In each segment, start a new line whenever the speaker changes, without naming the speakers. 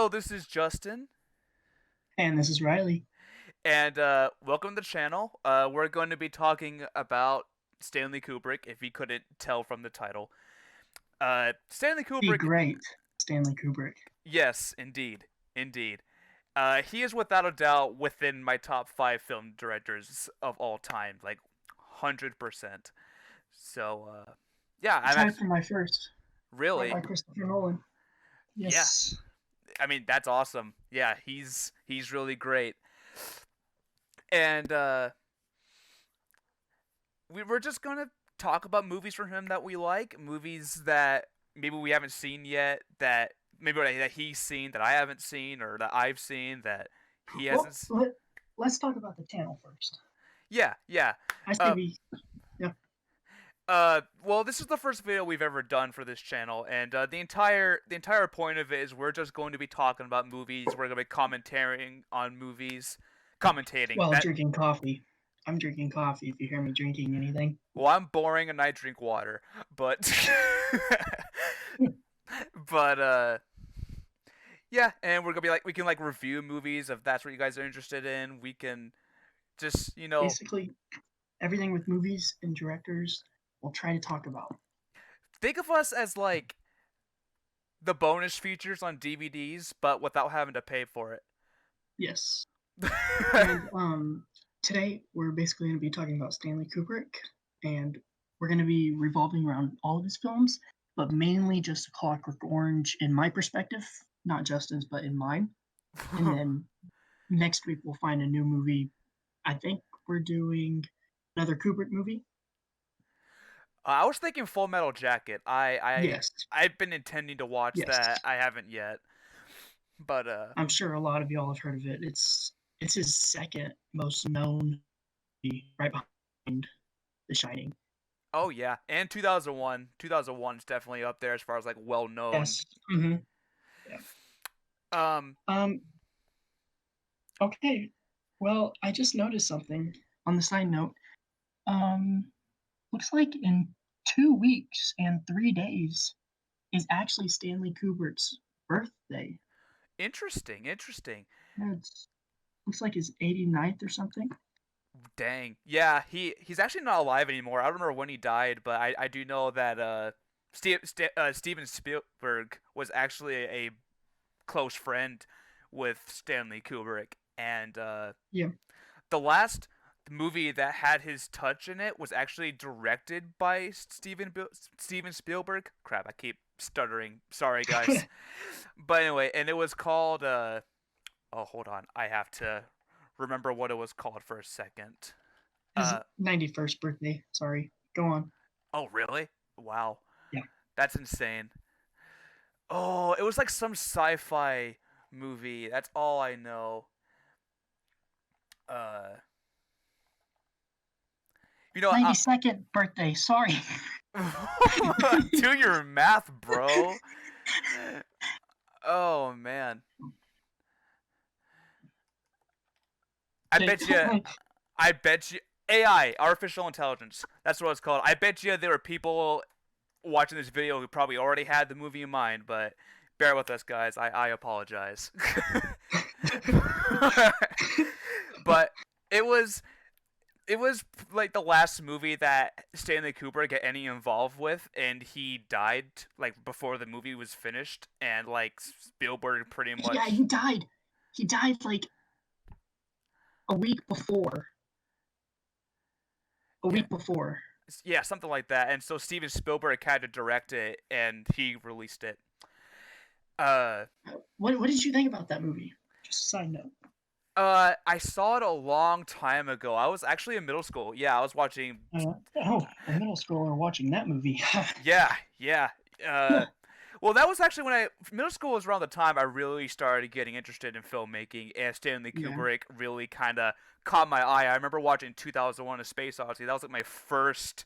Hello, this is Justin,
And this is Riley.
and welcome to the channel. We're going to be talking about Stanley Kubrick, if you couldn't tell from the title. Stanley
The
Kubrick,
great Stanley Kubrick.
yes, indeed, indeed. He is without a doubt within my top five film directors of all time, like 100%. So, yeah, I'm
Tied
actually
for my first, right
really,
by Christopher Nolan.
yeah.
Yes.
I mean, that's awesome. Yeah, he's really great, and we were just gonna talk about movies from him that we like, movies that maybe we haven't seen yet, that maybe that he's seen that I haven't seen, or that I've seen that he hasn't.
Well, let's talk about the channel first.
Yeah, yeah.
I say
Uh,
we, yeah,
well, this is the first video we've ever done for this channel, and the entire point of it is we're just going to be talking about movies. We're gonna be commentating on movies, commentating.
while
That
drinking coffee. I'm drinking coffee if you hear me drinking anything.
well, I'm boring and I drink water, but but yeah, and we're gonna be like we can like review movies if that's what you guys are interested in. We can just
Basically, everything with movies and directors we'll try to talk about.
think of us as like the bonus features on DVDs, but without having to pay for it.
Yes. And today we're basically going to be talking about Stanley Kubrick, and we're going to be revolving around all of his films, but mainly just A Clockwork Orange in my perspective, not Justin's, but in mine. And then next week we'll find a new movie. I think we're doing another Kubrick movie.
I was thinking Full Metal Jacket.
Yes,
I've been intending to watch
yes.
that. I haven't yet, but
I'm sure a lot of y'all have heard of it. It's his second most known movie, right behind The Shining.
oh yeah, and 2001. 2001 is definitely up there as far as like well known.
Yes. Mm-hmm. Yeah.
Um,
Um, Okay. Well, I just noticed something on the side note. Um, Looks like in 2 weeks and 3 days is actually Stanley Kubrick's birthday.
interesting, interesting.
Yeah, looks like his 89th or something.
Dang. Yeah, he's actually not alive anymore. I don't remember when he died, but I do know that Steven Spielberg was actually a close friend with Stanley Kubrick, and
Yeah.
the last movie that had his touch in it was actually directed by Steven Spielberg. Crap, I keep stuttering. Sorry, guys. But anyway, and it was called oh, hold on. I have to remember what it was called for a second.
His
Uh
91st birthday. Sorry. Go on.
oh, really? Wow.
Yeah.
That's insane. Oh, it was like some sci-fi movie. That's all I know. Uh you know,
92nd birthday. Sorry.
do your math, bro. Oh man. I bet you I bet you AI, artificial intelligence. That's what it's called. I bet you there were people watching this video who probably already had the movie in mind, but bear with us, guys. I apologize. But it was it was like the last movie that Stanley Kubrick got any involved with, and he died like before the movie was finished, and like Spielberg pretty
Yeah,
much
he died. He died like a week before. A
yeah
week before.
yeah something like that, and so Steven Spielberg had to direct it, and he released it. Uh,
What did you think about that movie? Just a side note.
I saw it a long time ago. I was actually in middle school. Yeah, I was watching.
Oh, a middle schooler watching that movie.
Yeah, yeah. Uh, well, that was actually when middle school was around the time I really started getting interested in filmmaking, and Stanley
Yeah.
Kubrick really kind of caught my eye. I remember watching 2001: A Space Odyssey. That was like my first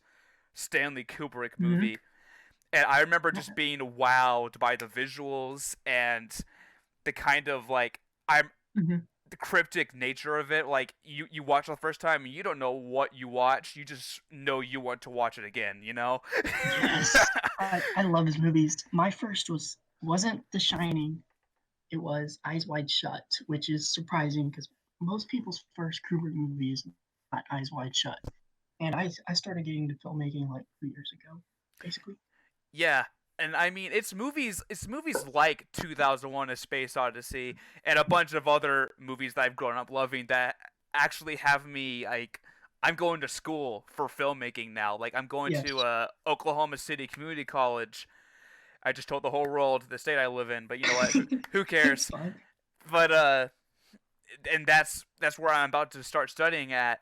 Stanley Kubrick
Mm-hmm.
movie, and I remember just being wowed by the visuals and the kind of like I'm
Mm-hmm.
the cryptic nature of it. Like you watch it the first time and you don't know what you watch. You just know you want to watch it again. You know.
Yes, I love his movies. My first wasn't The Shining. it was Eyes Wide Shut, which is surprising because most people's first Kubrick movie is not Eyes Wide Shut. And I started getting into filmmaking like 2 years ago, basically.
Yeah, and I mean it's movies like 2001: A Space Odyssey and a bunch of other movies that I've grown up loving that actually have me like I'm going to school for filmmaking now. Like I'm going
Yes,
to Oklahoma City Community College. I just told the whole world the state I live in, but you know what? Who
it's
cares?
fine.
But and that's where I'm about to start studying at,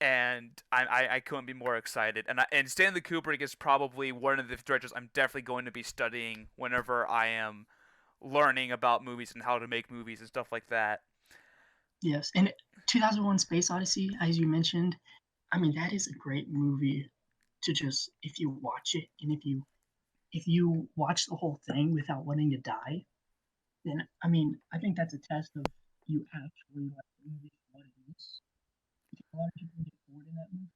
and I couldn't be more excited. And Stanley Kubrick is probably one of the directors I'm definitely going to be studying whenever I am learning about movies and how to make movies and stuff like that.
Yes, and 2001: Space Odyssey, as you mentioned, I mean that is a great movie to just if you watch it and if you watch the whole thing without wanting to die, then I mean I think that's a test of you actually like the movie for what it is. Because a lot of people get bored in that movie,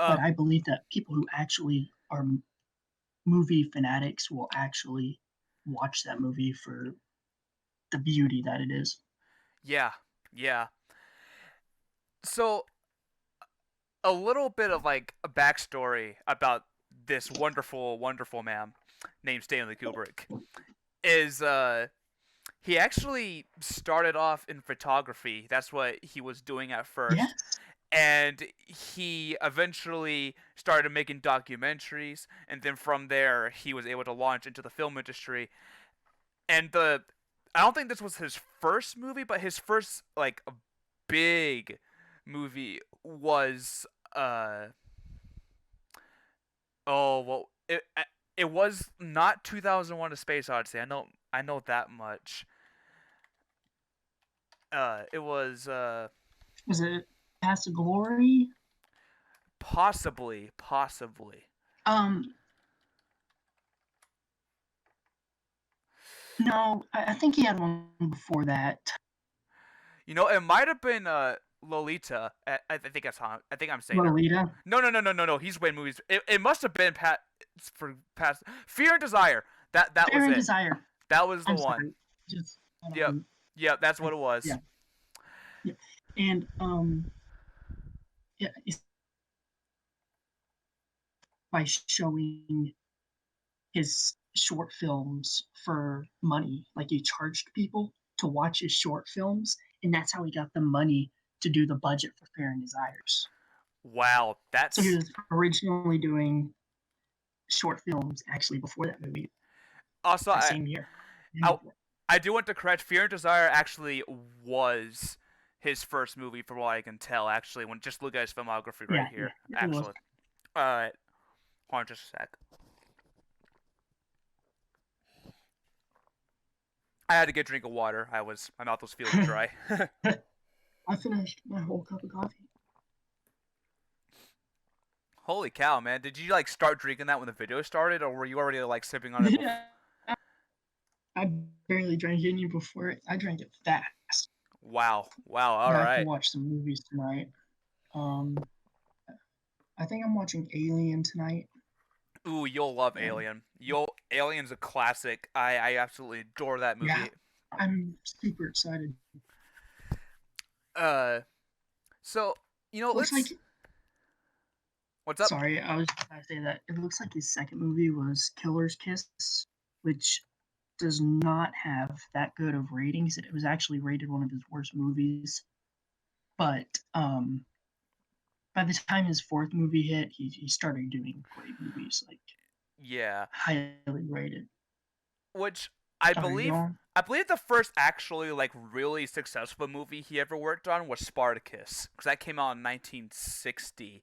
but
Um,
I believe that people who actually are movie fanatics will actually watch that movie for the beauty that it is.
yeah, yeah. So a little bit of like a backstory about this wonderful, wonderful man named Stanley Kubrick is he actually started off in photography. That's what he was doing at first.
Yes,
And he eventually started making documentaries, and then from there he was able to launch into the film industry. And the I don't think this was his first movie, but his first like big movie was oh well it was not 2001: A Space Odyssey. I know that much. It was
was it Past the Glory?
possibly.
Um, no, I think he had one before that.
It might have been Lolita. I think that's how I think I'm saying it.
Lolita.
No. He's way movies. It must have been for past Fear and Desire. That
Fear
was
and
it.
Desire.
That was the
I'm
one.
sorry. Just
Yep. Yep. That's what it
yeah,
was.
yeah. And yeah, it's by showing his short films for money. Like he charged people to watch his short films, and that's how he got the money to do the budget for Fear and Desires.
Wow.
So he
That's
was originally doing short films actually before that movie
also
that same year.
I I do want to correct. Fear and Desire actually was his first movie, from what I can tell. Actually, when just look at his filmography right
Yeah,
here.
yeah, it was.
Actually, uh, hold on just a sec. I had to get a drink of water. My mouth was feeling dry.
I finished my whole cup of coffee.
Holy cow, man! Did you like start drinking that when the video started, or were you already like sipping on it before?
Yeah, I barely drank any before it. I drank it fast.
Wow, wow. All
But I have to
right.
watch some movies tonight. Um, I think I'm watching Alien tonight.
Ooh, you'll love
And
Alien. Alien's a classic. I absolutely adore that
yeah,
movie.
I'm super excited.
Uh, so
Looks like,
let's. What's up?
sorry, I was just going to say that it looks like his second movie was Killer's Kiss, which does not have that good of ratings. It was actually rated one of his worst movies. But by the time his fourth movie hit, he started doing great movies, like
Yeah,
highly rated.
which I
Are you
believe
on?
I believe the first actually like really successful movie he ever worked on was Spartacus, because that came out in 1960,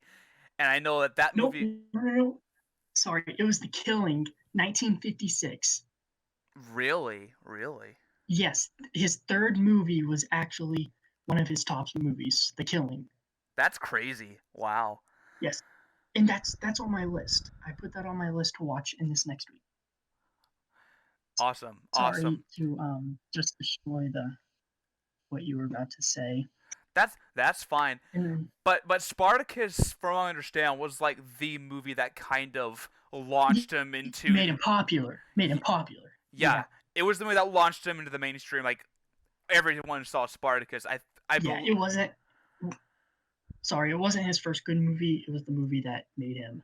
and I know that
Nope,
movie.
no, no, no. Sorry, it was The Killing, 1956.
Really, really.
Yes, his third movie was actually one of his top movies, The Killing.
That's crazy. Wow.
Yes, and that's on my list. I put that on my list to watch in this next week.
Awesome, awesome.
Sorry to just destroy the what you were about to say.
That's fine.
And
But Spartacus, from what I understand, was like the movie that kind of launched him into
made him popular. Made him popular.
yeah,
Yeah.
It was the movie that launched him into the mainstream. Like everyone saw Spartacus. I
Yeah,
bel
it wasn't. Sorry, it wasn't his first good movie. It was the movie that made him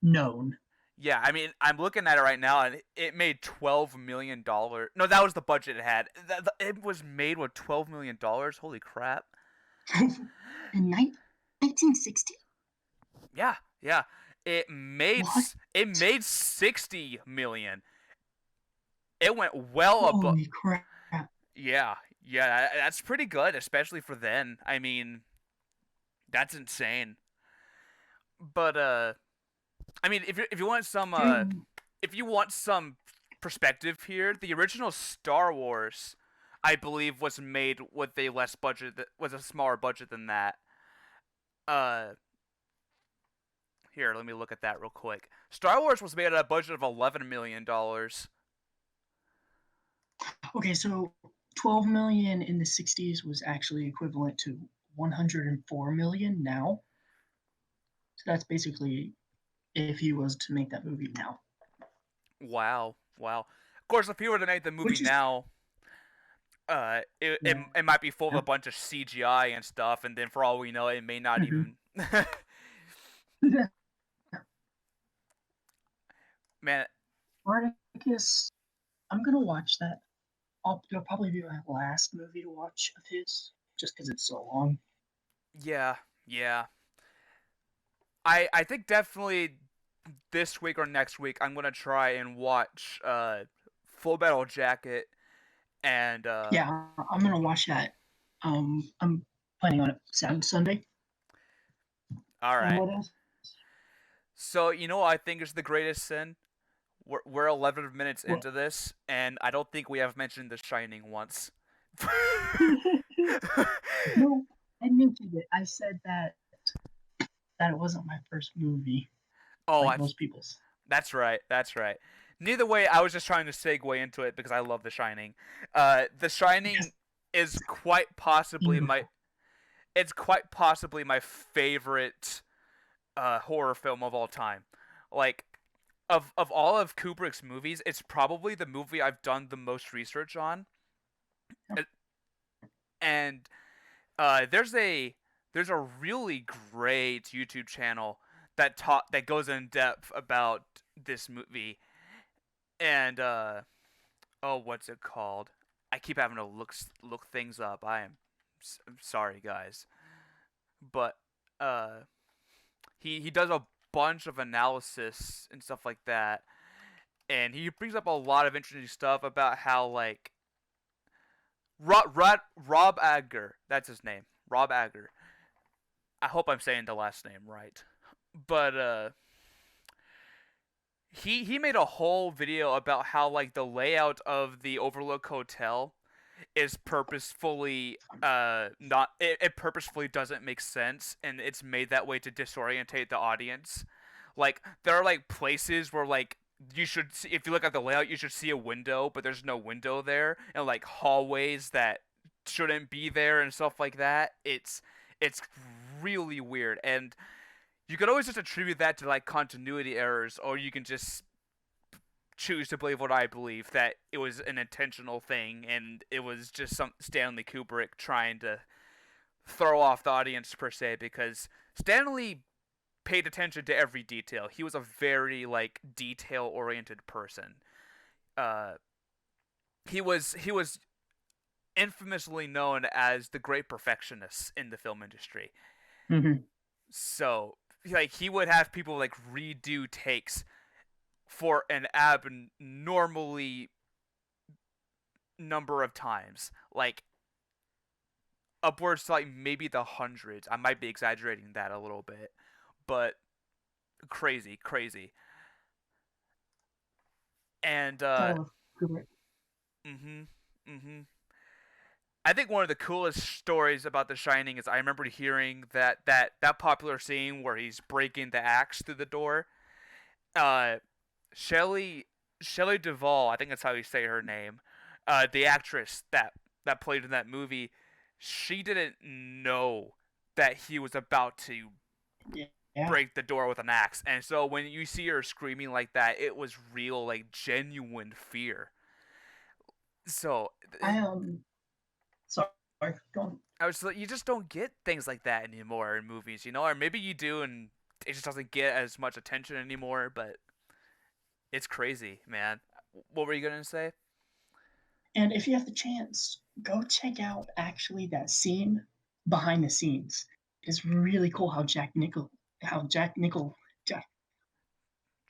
known.
Yeah, I mean, I'm looking at it right now, and it made $12 million. No, that was the budget it had. It was made with $12 million. Holy crap!
In 1960?
Yeah, yeah.
What?
It made 60 million. It went well above.
Holy crap.
Yeah, yeah. That's pretty good, especially for then. I mean, that's insane. But I mean,
Dude,
if you want some perspective here, the original Star Wars, I believe, was made with a less budget, was a smaller budget than that. Uh, Here, let me look at that real quick. Star Wars was made at a budget of $11 million.
okay, so 12 million in the 60s was actually equivalent to 104 million now. So that's basically if he was to make that movie now,
Wow, wow. Of course, if he were to make the movie
which is
now,
yeah.
it might be full of a bunch of CGI and stuff, and then for all we know, it may not
Mhm.
even. Man,
Spartacus, I'm gonna watch that. It'll probably be my last movie to watch of his, just because it's so long.
yeah, yeah. I think definitely this week or next week I'm gonna try and watch Full Metal Jacket and
Yeah, I'm gonna watch that. I'm planning on it Sunday.
all
And
right.
what else?
So you know what I think is the greatest sin? We're 11 minutes
Well,
into this, and I don't think we have mentioned The Shining once.
no, I mentioned it. I said that it wasn't my first movie,
Oh,
like most people's.
that's right. That's right. Neither way, I was just trying to segue into it because I love The Shining. The Shining
Just
is quite possibly my
beautiful.
it's quite possibly my favorite horror film of all time. Like of all of Kubrick's movies, it's probably the movie I've done the most research on. Uh, And there's a really great YouTube channel that goes in depth about this movie. And oh, what's it called? I keep having to look things up. I'm sorry, guys, but uh, he does a bunch of analysis and stuff like that, and he brings up a lot of interesting stuff about how like Rob Agger, that's his name, Rob Agger. I hope I'm saying the last name right, but he made a whole video about how like the layout of the Overlook Hotel is purposefully not it purposefully doesn't make sense, and it's made that way to disorientate the audience. Like there are like places where like you should see, if you look at the layout you should see a window, but there's no window there, and like hallways that shouldn't be there and stuff like that. It's really weird, and you could always just attribute that to like continuity errors, or you can just choose to believe what I believe, that it was an intentional thing and it was just some Stanley Kubrick trying to throw off the audience per se, because Stanley paid attention to every detail. He was a very like detail oriented person. Uh he was infamously known as the great perfectionist in the film industry.
Mm-hmm.
So like he would have people like redo takes for an abnormally number of times, like upwards to like maybe the hundreds. I might be exaggerating that a little bit, but crazy, crazy. And
Gotta love Kubrick.
mhm, mhm. I think one of the coolest stories about The Shining is I remember hearing that popular scene where he's breaking the axe through the door. Uh, Shelley Shelley Duvall, I think that's how you say her name. The actress that played in that movie, she didn't know that he was about to
Yeah.
break the door with an axe. And so when you see her screaming like that, it was real, like genuine fear. So
I sorry, go on.
I was like, you just don't get things like that anymore in movies, or maybe you do, and it just doesn't get as much attention anymore. But it's crazy, man. What were you gonna say?
And if you have the chance, go check out actually that scene behind the scenes. It's really cool how Jack,
Jack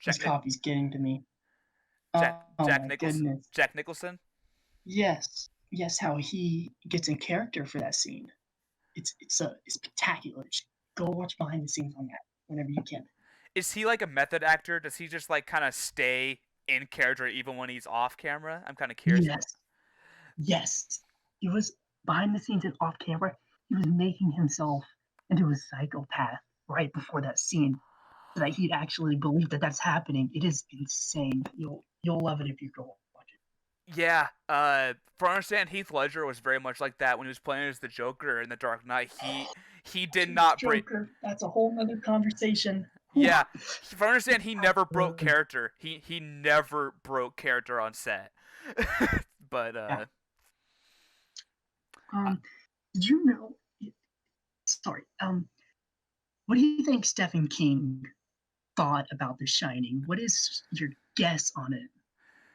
this
Nick
copy's getting to me.
Jack
Oh
Jack
my
Nichols
goodness.
Jack Nicholson.
Yes, yes, how he gets in character for that scene. It's spectacular. Just go watch behind the scenes on that whenever you can.
Is he like a method actor? Does he just like kind of stay in character even when he's off camera? I'm kind of curious.
Yes, yes. He was behind the scenes and off camera. He was making himself into a psychopath right before that scene, so that he'd actually believe that that's happening. It is insane. You'll love it if you go watch it.
Yeah, for understand, Heath Ledger was very much like that when he was playing as the Joker in The Dark Knight. He did not break.
Joker. That's a whole nother conversation. Whew.
Yeah, for understand, he never broke
Uh,
character. He never broke character on set. But
yeah.
uh,
Did you know? Sorry. What do you think Stephen King thought about The Shining? What is your guess on it?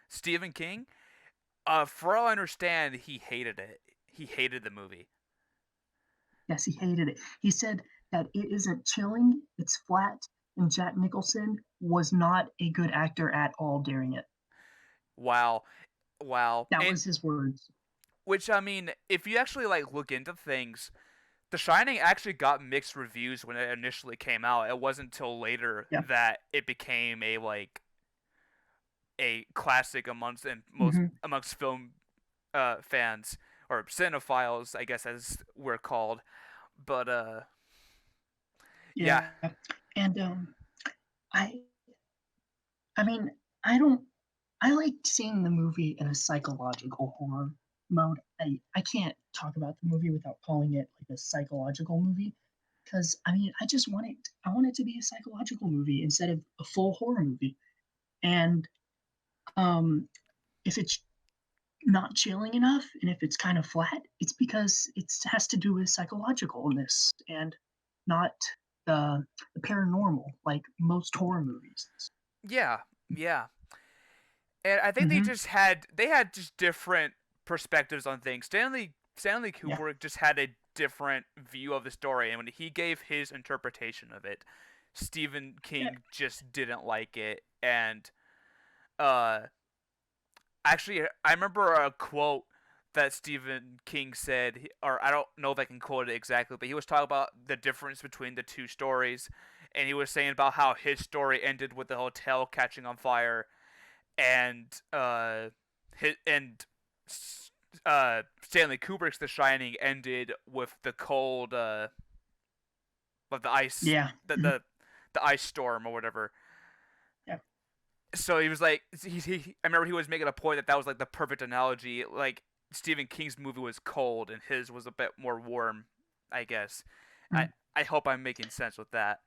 Stephen King, for all I understand, he hated it. He hated the movie.
Yes, he hated it. He said that it isn't chilling, it's flat, and Jack Nicholson was not a good actor at all during it.
Wow, wow,
That
and
was his words.
which I mean, if you actually like look into things, The Shining actually got mixed reviews when it initially came out. It wasn't until later
Yeah.
that it became a classic
Hmm.
amongst film fans or cinephiles, I guess as we're called. But yeah,
Yeah. And I I mean, I don't I like seeing the movie in a psychological horror mode. I can't talk about the movie without calling it like a psychological movie because I mean, I want it to be a psychological movie instead of a full horror movie. And um if it's not chilling enough and if it's kind of flat, it's because it has to do with psychologicalness and not the paranormal like most horror movies.
yeah, yeah. And I think
Hmm.
they had just different perspectives on things. Stanley
Yeah.
Kubrick just had a different view of the story, and when he gave his interpretation of it, Stephen
Yeah.
King just didn't like it. And uh, actually, I remember a quote that Stephen King said, or I don't know if I can quote it exactly, but he was talking about the difference between the two stories, and he was saying about how his story ended with the hotel catching on fire, and his, and Stanley Kubrick's The Shining ended with the cold, of the ice,
Yeah.
the
Mhm.
the the ice storm or whatever.
Yeah.
So he was like, I remember he was making a point that that was like the perfect analogy. Like Stephen King's movie was cold and his was a bit more warm, I guess. I
Mm.
I hope I'm making sense with that.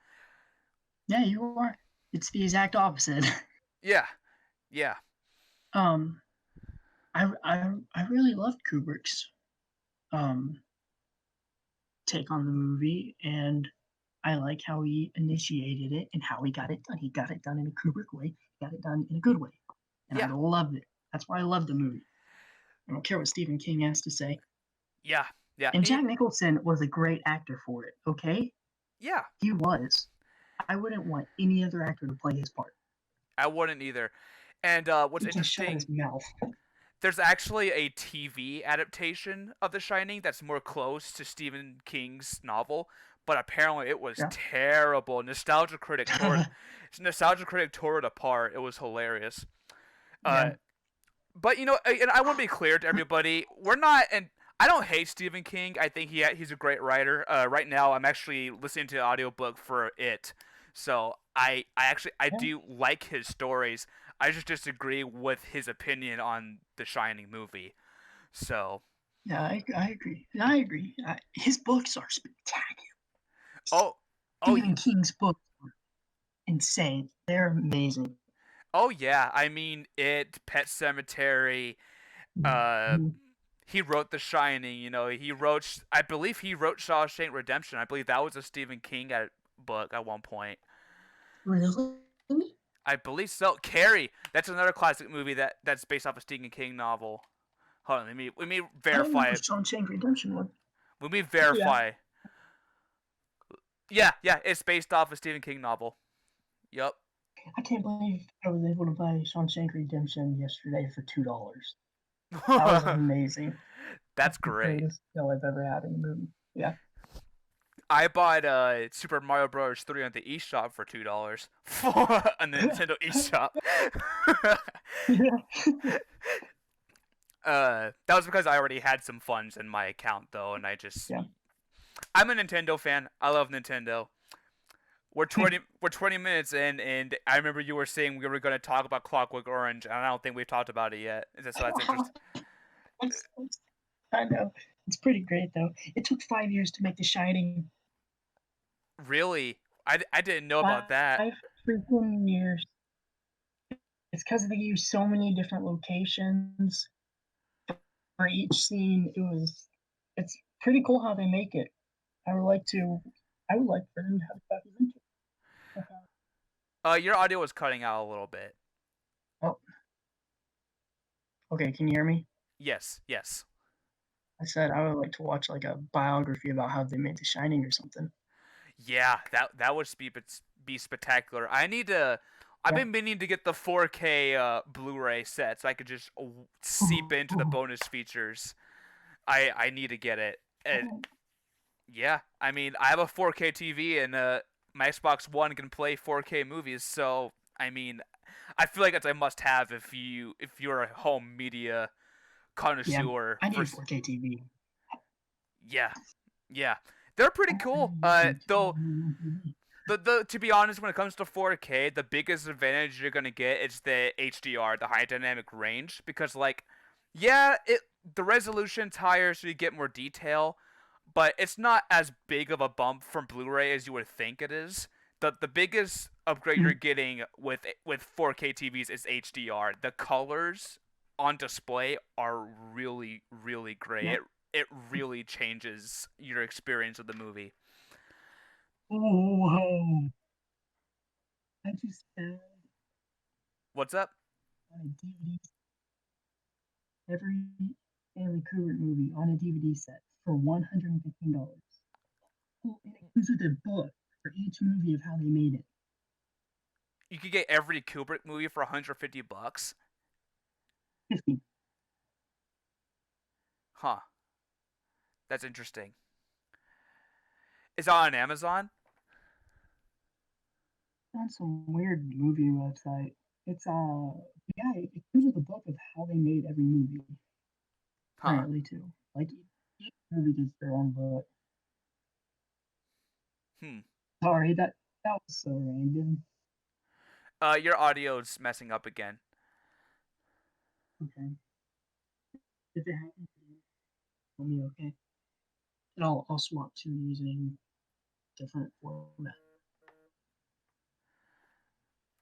Yeah, you are. It's the exact opposite.
Yeah, yeah,
um, I really loved Kubrick's um take on the movie, and I like how he initiated it and how he got it done. He got it done in a Kubrick way. He got it done in a good way, and I
yeah,
loved it. That's why I love the movie. I don't care what Stephen King has to say.
yeah, yeah.
And Jack Nicholson was a great actor for it. Okay,
Yeah,
he was. I wouldn't want any other actor to play his part.
I wouldn't either. And what's
He can shut
interesting,
his mouth.
there's actually a TV adaptation of The Shining that's more close to Stephen King's novel, but apparently it was
Yeah.
terrible. Nostalgia Critic tore it apart. It was hilarious. Uh,
Yeah.
but and I want to be clear to everybody, we're not, and I don't hate Stephen King. I think he's a great writer. Right now, I'm actually listening to the audiobook for it, so I
Yeah.
do like his stories. I just disagree with his opinion on the Shining movie. So,
Yeah, I agree. I agree. His books are spectacular.
oh, oh,
Stephen King's books are insane. They're amazing.
oh yeah. I mean, Pet Cemetery, Uh,
Mhm.
he wrote The Shining. You know, I believe he wrote Shawshank Redemption. I believe that was a Stephen King book at one point.
Really?
I believe so. Carrie. That's another classic movie that's based off a Stephen King novel. Hold on, let me
I didn't know
verify it.
Shawshank Redemption was.
Let me
Oh yeah.
verify. Yeah, yeah, it's based off a Stephen King novel. Yup.
I can't believe I was able to buy Shawshank Redemption yesterday for $2. That was amazing.
That's
That's the
great.
greatest deal I've ever had in a movie. Yeah.
I bought Super Mario Bros. 3 on the eShop for $2 for a Nintendo eShop.
Yeah.
That was because I already had some funds in my account though, and
Yeah.
I'm a Nintendo fan. I love Nintendo. We're 20 minutes in, and I remember you were saying we were going to talk about Clockwork Orange, and I don't think we've talked about it yet. So that's interesting.
I know. It's pretty great though. It took 5 years to make The Shining.
Really, I didn't know about that.
5 freaking years. It's because they used so many different locations for each scene. It's pretty cool how they make it. I would like to. I would like for them to have a documentary.
Your audio was cutting out a little bit.
Oh, okay. Can you hear me?
Yes, yes.
I said I would like to watch like a biography about how they made The Shining or something.
Yeah, that would be spectacular. I've
Yeah.
been meaning to get the 4K Blu-ray set so I could just seep into the
Oh,
bonus features. I need to get it.
oh,
Yeah, I mean, I have a 4K TV and my Xbox One can play 4K movies, so I mean, I feel like it's a must-have if you're a home media
yeah.
connoisseur
I need
for
a 4K TV.
yeah, yeah. They're pretty
I'm
cool.
already using a
Though
2001 TV.
the to be honest, when it comes to 4K, the biggest advantage you're gonna get is the HDR, the high dynamic range, because like, yeah, the resolution's higher, so you get more detail, but it's not as big of a bump from Blu-ray as you would think it is. The biggest upgrade you're
Mhm.
getting with 4K TVs is HDR. The colors on display are really great.
Yeah.
It really changes your experience of the movie.
Oh, I just found
What's up?
on a DVD every Stanley Kubrick movie on a DVD set for $115. Oh, and it comes with a book for each movie of how they made it.
You could get every Kubrick movie for 150 bucks.
50.
Huh. That's interesting. Is that on Amazon?
On some weird movie website. It's yeah, it comes with a book of how they made every movie.
Huh.
Apparently too. Like each movie gets their own book.
Hmm.
Sorry, that was so random.
Your audio's messing up again.
Okay. If it happens again, tell me okay. And I'll swap to using different format.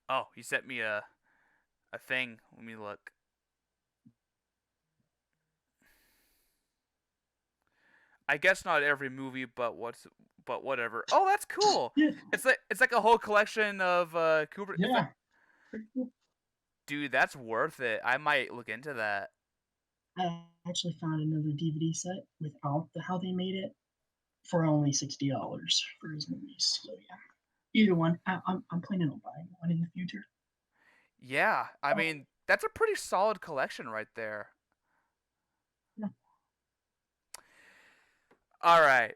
Oh, he sent me a thing. Let me look. I guess not every movie, but whatever. Oh, that's cool.
Yeah,
It's like a whole collection of Kubrick. It's like,
yeah. Pretty cool.
dude, that's worth it. I might look into that.
I actually found another DVD set without how they made it for only $60 for his movies. So yeah, either one. I'm planning on buying one in the future.
Yeah, I
Oh,
mean, that's a pretty solid collection right there.
yeah.
All right,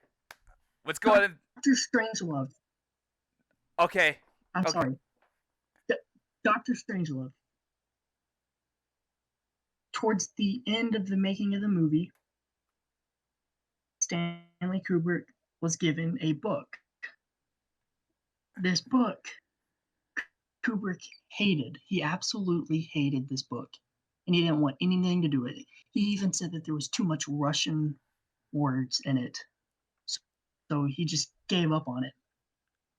let's go ahead and
Doctor Strangelove.
okay,
I'm
okay.
sorry, Doctor Strangelove. Towards the end of the making of the movie, Stanley Kubrick was given a book. This book Kubrick hated. He absolutely hated this book, and he didn't want anything to do with it. He even said that there was too much Russian words in it, so he just gave up on it.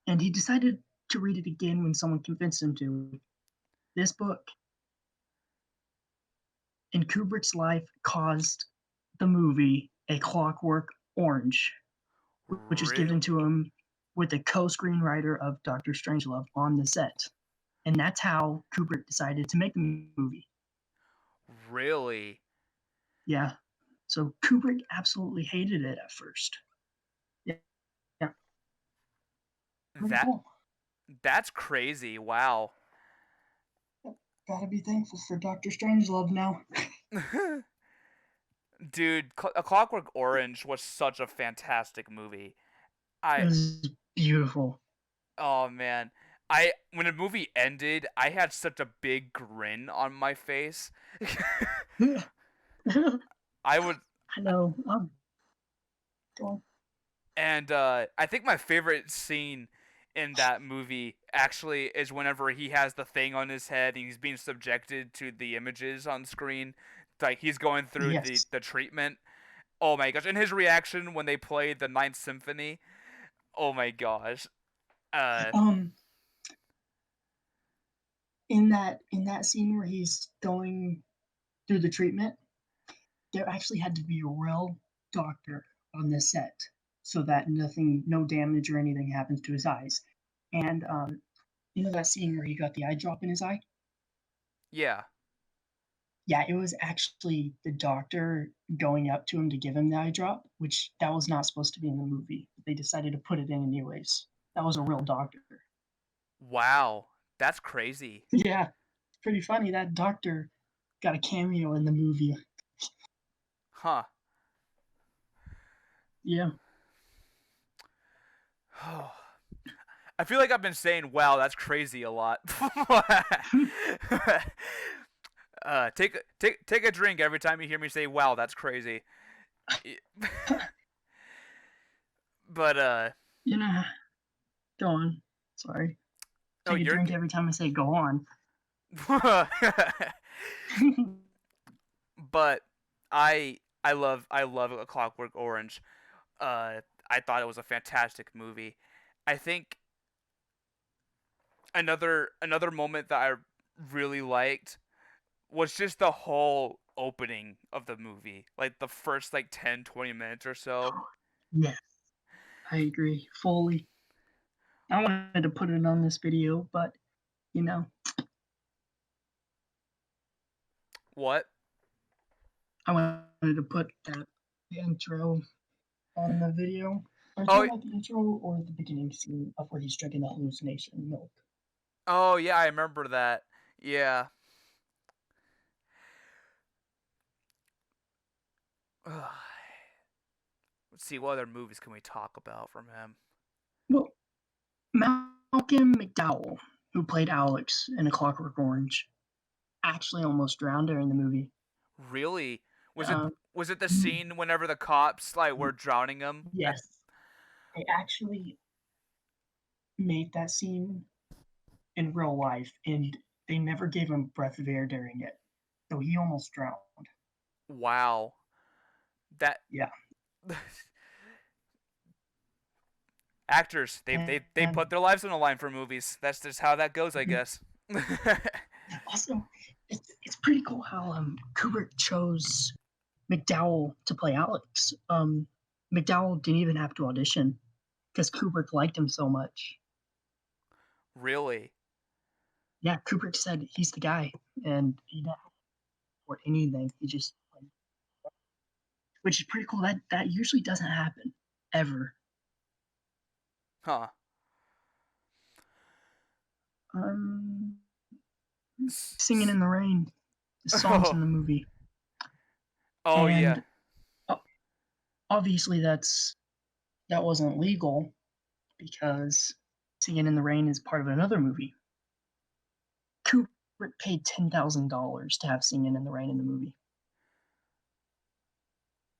And he decided to read it again when someone convinced him to. This book And Kubrick's life caused the movie A Clockwork Orange, which was
Re-
given to him with the co-screenwriter of Doctor Strangelove on the set. And that's how Kubrick decided to make the movie.
really?
Yeah. So Kubrick absolutely hated it at first. Yeah. Yeah. Pretty
That
cool.
that's crazy. Wow.
Gotta be thankful for Doctor Strangelove now.
Dude, A Clockwork Orange was such a fantastic movie.
It
I
was beautiful.
Oh man. I when the movie ended, I had such a big grin on my face.
I
I would
know. Go on.
and I think my favorite scene in that movie actually is whenever he has the thing on his head and he's being subjected to the images on screen. Like he's going through
Yes.
the treatment. Oh my gosh. And his reaction when they played the Ninth Symphony. Oh my gosh. Uh
Um, in that scene where he's going through the treatment, there actually had to be a real doctor on the set so that no damage or anything happens to his eyes. And you know that scene where he got the eye drop in his eye?
yeah.
Yeah, it was actually the doctor going up to him to give him the eye drop, which that was not supposed to be in the movie. They decided to put it in anyways. That was a real doctor.
Wow. That's crazy.
Yeah, pretty funny. That doctor got a cameo in the movie.
Huh.
Yeah.
I feel like I've been saying "wow, that's crazy" a lot. Take a drink every time you hear me say "wow, that's crazy." But
You know, go on. Sorry.
oh,
Take a
you're
drink every time I say go on.
but I love A Clockwork Orange. Uh, I thought it was a fantastic movie. I think another moment that I really liked was just the whole opening of the movie. Like the first like 10-20 minutes or so.
Yes, I agree fully. I wanted to put it on this video, but you know,
What?
I wanted to put the intro on the video. Are you
Oh,
talking about the intro or the beginning scene of where he's drinking the hallucination milk?
oh yeah, I remember that. Yeah. Let's see, what other movies can we talk about from him?
Well, Malcolm McDowell, who played Alex in A Clockwork Orange, actually almost drowned during the movie.
Really? Was it
Um,
was it the scene whenever the cops like were drowning him? That
yes, they actually made that scene in real life, and they never gave him breath of air during it, so he almost drowned.
wow. That
Yeah,
actors they
and
put their lives on the line for movies. That's just how that goes, I guess.
also it's pretty cool how Kubrick chose McDowell to play Alex. McDowell didn't even have to audition because Kubrick liked him so much.
Really?
Yeah, Kubrick said he's the guy, and he didn't for anything. He just, which is pretty cool. That usually doesn't happen ever.
Huh.
Um,
S-
Singing
s-
in the Rain, the songs in the movie,
oh yeah.
and obviously that wasn't legal because Singing in the Rain is part of another movie. Kubrick paid $10,000 to have Singing in the Rain in the movie.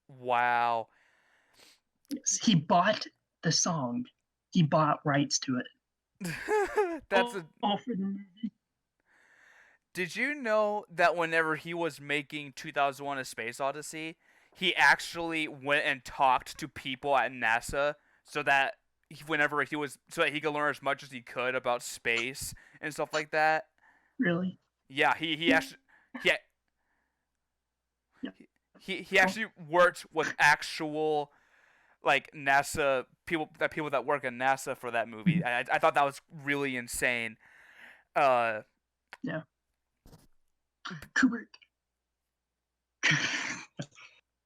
Wow.
Yes, he bought the song. He bought rights to it.
That's a
All for the movie.
Did you know that whenever he was making 2001: A Space Odyssey, he actually went and talked to people at NASA so that whenever he was so that he could learn as much as he could about space and stuff like that?
Really?
Yeah, he actually yeah, he
Go.
actually worked with actual like NASA people that work at NASA for that movie.
Mhm.
I thought that was really insane. Uh,
Yeah, Kubrick.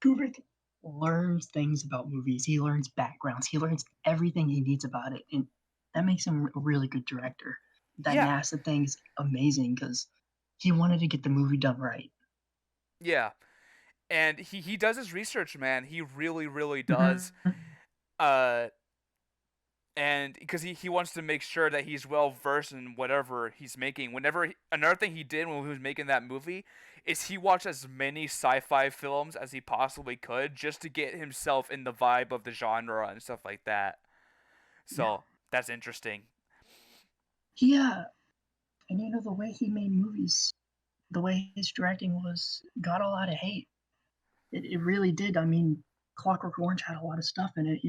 Kubrick learns things about movies. He learns backgrounds. He learns everything he needs about it, and that makes him a really good director. That
yeah,
NASA thing's amazing because he wanted to get the movie done right.
yeah, and he does his research, man. He really does.
Mm-hmm.
Uh, and because he wants to make sure that he's well versed in whatever he's making. Another thing he did when he was making that movie is he watched as many sci-fi films as he possibly could just to get himself in the vibe of the genre and stuff like that.
Yeah,
So that's interesting.
yeah, and the way he made movies, the way his directing was, got a lot of hate. It really did. I mean, Clockwork Orange had a lot of stuff in it,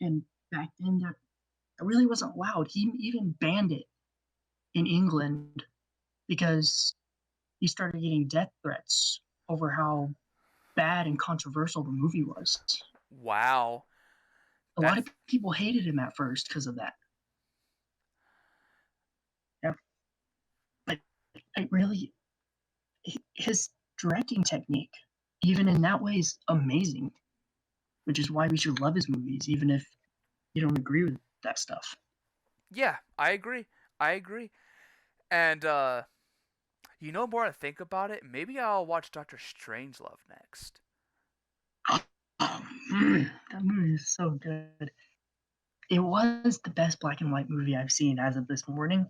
and back then that really wasn't allowed. He even banned it in England because he started getting death threats over how bad and controversial the movie was.
Wow,
A lot
that's
of people hated him at first because of that. Yeah, but it really, his directing technique, even in that way, is amazing, which is why we should love his movies, even if you don't agree with that stuff.
yeah. I agree. I agree. And more to think about it. Maybe I'll watch Doctor Strangelove next.
That movie is so good. It was the best black and white movie I've seen as of this morning.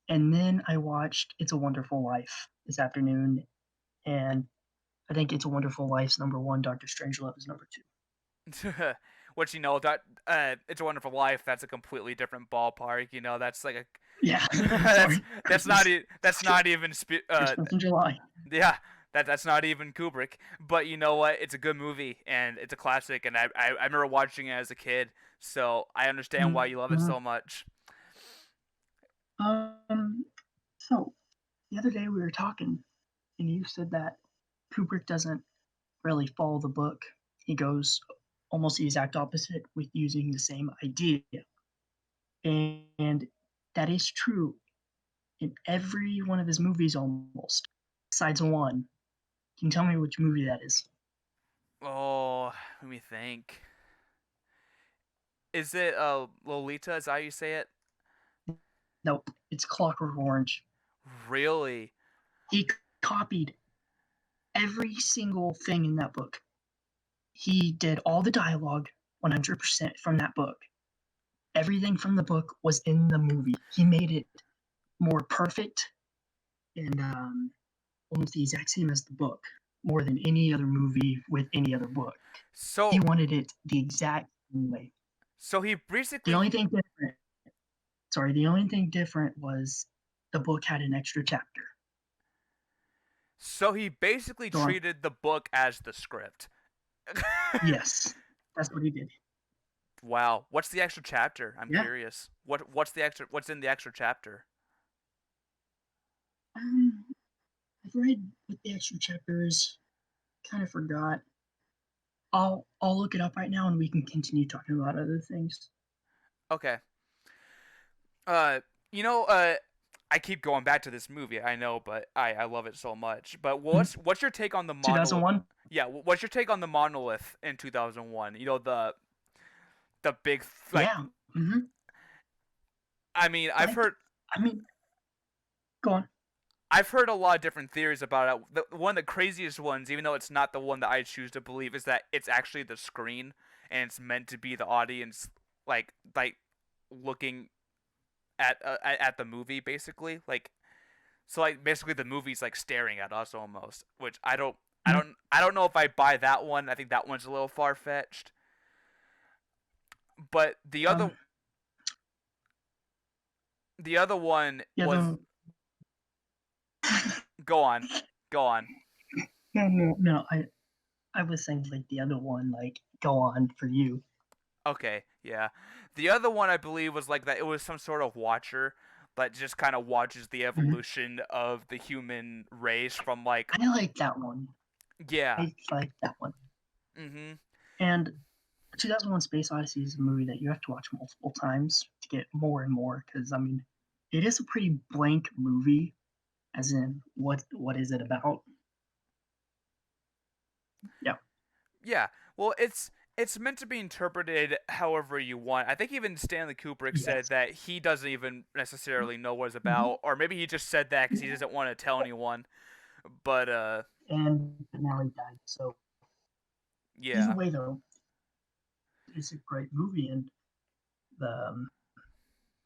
And then I watched It's a Wonderful Life this afternoon, and I think It's a Wonderful Life's number one. Doctor Strangelove is number two.
Which that It's a Wonderful Life. That's a completely different ballpark. That's like a
Yeah,
that's
sorry,
that's
Christmas,
that's not even
Christmas in July.
yeah, that's not even Kubrick. But you know what? It's a good movie and it's a classic. And I remember watching it as a kid, so I understand why you love it
Mm-hmm.
so much.
Um, so the other day we were talking, and you said that Kubrick doesn't really follow the book. He goes almost the exact opposite with using the same idea, and that is true in every one of his movies almost, besides one. Can you tell me which movie that is?
Oh, let me think. Is it Lolita? Is that how you say it?
Nope, it's Clockwork Orange.
Really?
He copied every single thing in that book. He did all the dialogue 100% from that book. Everything from the book was in the movie. He made it more perfect and almost the exact same as the book, more than any other movie with any other book. He
So
wanted it the exact same way.
so he
The
basically
only thing different, the only thing different was the book had an extra chapter.
so he basically
Go on.
treated the book as the script.
Yes, that's what he did.
Wow. What's the extra chapter? I'm
Yeah.
curious. What's in the extra chapter?
Um, I've read what the extra chapter is. Kind of forgot. I'll look it up right now, and we can continue talking about other things.
Okay. Uh you know uh I keep going back to this movie. I know, but I love it so much. But what's your take on the monolith?
2001.
Yeah, what's your take on the monolith in 2001? The big like
Yeah. Mm-hmm.
I mean,
Like, I mean, go on.
I've heard a lot of different theories about it. One of the craziest ones, even though it's not the one that I choose to believe, is that it's actually the screen and it's meant to be the audience, like looking at the movie basically. Like basically the movie's like staring at us almost, which I don't know if I buy that one. I think that one's a little far fetched. But
Um,
the other one
yeah,
was
the
go on, go on.
no. I was saying like the other one. Like, go on for you.
Okay, yeah. The other one I believe was like that. It was some sort of watcher that just kind of watches the
Mhm.
evolution of the human race from like
I like that one.
Yeah.
I like that one.
Mhm.
And 2001: Space Odyssey is a movie that you have to watch multiple times to get more and more because I mean, it is a pretty blank movie, as in what is it about? Yeah.
Yeah. Well, it's meant to be interpreted however you want. I think even Stanley Kubrick said
Yes.
that he doesn't even necessarily know what it's
Mm-hmm.
about, or maybe he just said that because he doesn't want to tell anyone. But
And now he died. So either
yeah.
way, though, it's a great movie, and the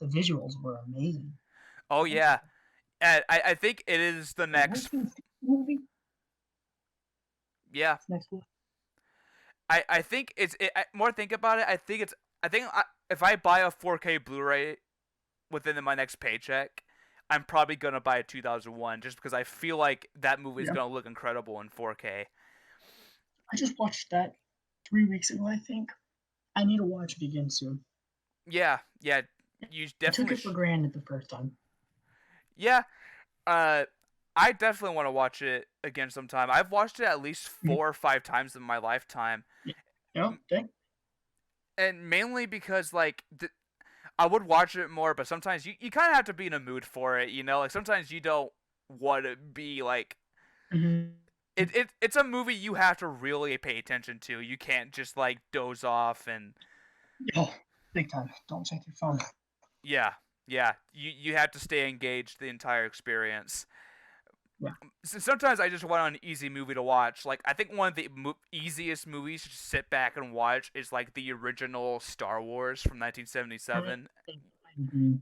the visuals were amazing.
Oh
I like
yeah.
that.
I think it is the
And what's
next.
the movie?
Yeah.
It's next one.
I think more think about it. I think if I buy a 4K Blu-ray within my next paycheck, I'm probably gonna buy a 2001 just because I feel like that movie is
Yeah.
gonna look incredible in 4K.
I just watched that 3 weeks ago, I think. I need to watch it again soon.
Yeah, yeah, you
I took
definitely.
it for granted the first time.
Yeah, uh, I definitely want to watch it again sometime. I've watched it at least
Mhm.
4 or 5 times in my lifetime,
Yeah. Yeah. Dang.
and mainly because like I would watch it more, but sometimes you kind of have to be in a mood for it. You know, like sometimes you don't want to be like
Mm-hmm.
it's a movie you have to really pay attention to. You can't just like doze off and
Oh, big time. Don't check your phone.
yeah, yeah. You have to stay engaged the entire experience.
Yeah.
So sometimes I just want an easy movie to watch. Like I think one of the easiest movies to just sit back and watch is like the original Star Wars from
I
1977.
think I agree.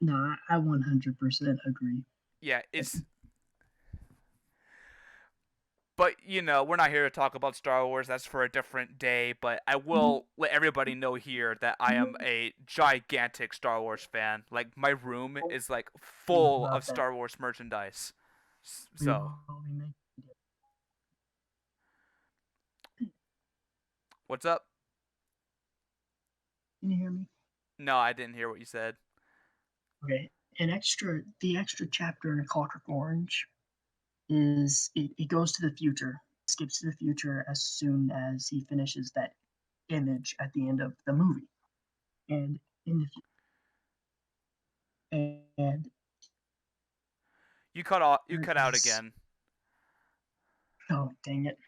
No, I 100% agree.
Yeah, it's but you know, we're not here to talk about Star Wars. That's for a different day. But I will let everybody know here that I am a gigantic Star Wars fan. Like my room is like full of
Love that.
Star Wars merchandise.
We
So,
will be making it.
what's up?
Can you hear me?
No, I didn't hear what you said.
Okay. The extra chapter in A Clockwork Orange is it goes to the future, skips to the future as soon as he finishes that image at the end of the movie. And in the and
You
there
cut out
is
again.
oh dang it.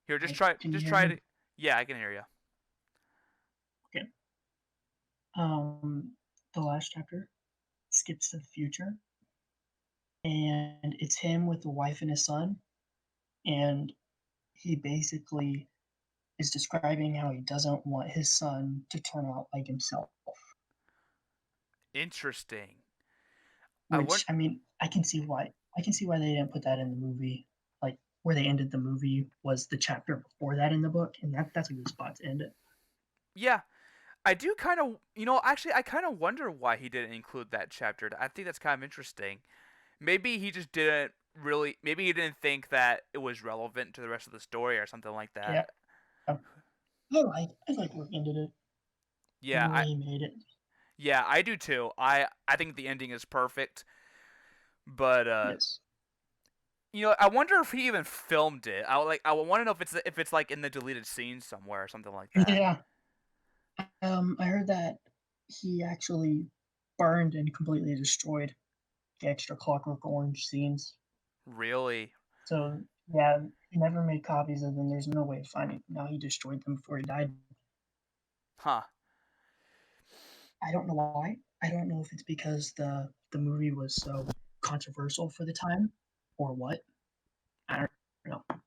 Here,
Okay, can you
just
hear
try
me?
to. Yeah, I can hear you.
Okay. Um the last chapter skips to the future and it's him with the wife and his son and he basically is describing how he doesn't want his son to turn out like himself.
Interesting. I
Which
want.
I mean, I can see why they didn't put that in the movie. Like where they ended the movie was the chapter before that in the book, and that's a good spot to end it.
Yeah, I do kind of. You know, actually, I kind of wonder why he didn't include that chapter. I think that's kind of interesting. Maybe he just didn't really. Maybe he didn't think that it was relevant to the rest of the story or something like
Yeah,
that.
I like where he ended it and
Yeah,
the way he made it.
yeah, I do too. I think the ending is perfect, but
Yes.
you know, I wonder if he even filmed it. I want to know if it's like in the deleted scenes somewhere or something like that.
Yeah. I heard that he actually burned and completely destroyed the extra Clockwork Orange scenes.
Really?
So yeah, he never made copies of them. There's no way of finding. Now he destroyed them before he died.
Huh.
I don't know why. I don't know if it's because the movie was so controversial for the time or what. I don't know.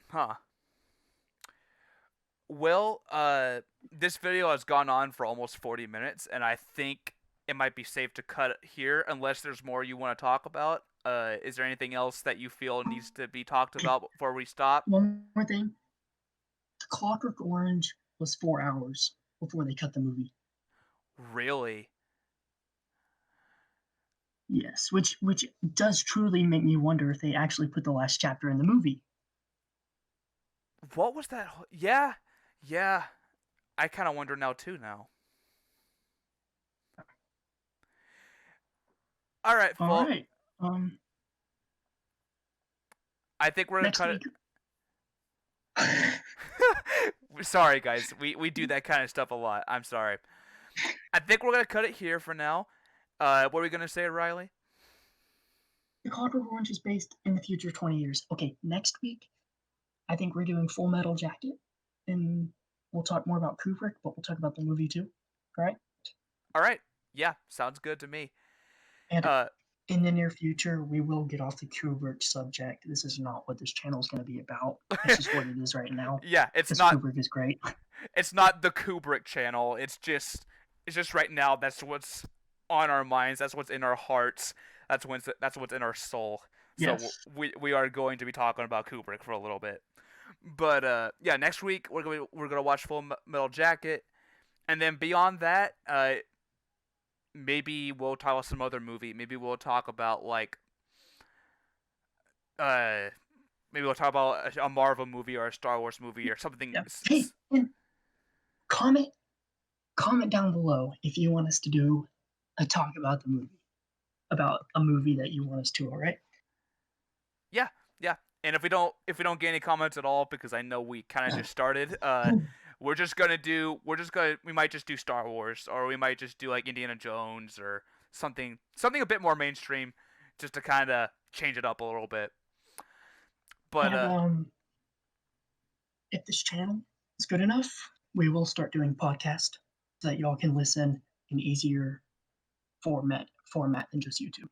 Huh. Well, this video has gone on for almost 40 minutes, and I think it might be safe to cut it here unless there's more you want to talk about. Is there anything else that you feel needs to be talked about before we stop?
One more thing. Clockwork Orange was 4 hours before they cut the movie.
Really?
Yes, which does truly make me wonder if they actually put the last chapter in the movie.
What was that? Yeah, yeah. I kind of wonder now too. Now. All right,
All
well,
right. Um
I think we're gonna
Next
cut
week.
it. Sorry, guys. We do that kind of stuff a lot. I'm sorry. I think we're gonna cut it here for now. What are we gonna say, Riley?
The Clockwork Orange is based in the future 20 years. Okay, next week, I think we're doing Full Metal Jacket, and we'll talk more about Kubrick, but we'll talk about the movie too. All right?
All right. Yeah, sounds good to me.
And
Uh,
in the near future, we will get off the Kubrick subject. This is not what this channel is going to be about. It's just what it is right now,
yeah,
because Kubrick is great.
it's not the Kubrick channel. It's just right now. That's what's on our minds. That's what's in our hearts. That's what's in our soul. So
Yes.
we are going to be talking about Kubrick for a little bit. But yeah, next week we're gonna watch Full Metal Jacket, and then beyond that, maybe we'll talk about some other movie. Maybe we'll talk about like uh maybe we'll talk about a Marvel movie or a Star Wars movie or something.
Yeah. Hey, and comment comment down below if you want us to do a talk about the movie, about a movie that you want us to. All right.
Yeah, yeah. And if we don't get any comments at all, because I know we kind of just started, we might just do Star Wars, or we might just do like Indiana Jones or something a bit more mainstream, just to kind of change it up a little bit. But
And if this channel is good enough, we will start doing podcasts so that y'all can listen in easier format than just YouTube.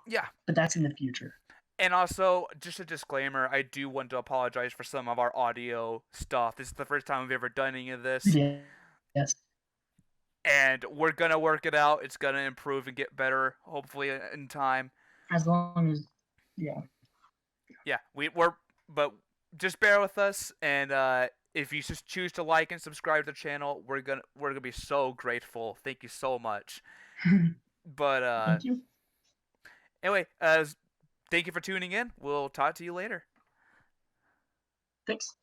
yeah.
But that's in the future.
And also, just a disclaimer, I do want to apologize for some of our audio stuff. This is the first time we've ever done any of this,
Yeah. Yes.
and we're gonna work it out. It's gonna improve and get better, hopefully in time.
As long as, yeah.
Yeah, we're but just bear with us, and if you just choose to like and subscribe to the channel, we're gonna be so grateful. Thank you so much. But
Thank you.
anyway, thank you for tuning in. We'll talk to you later.
Thanks.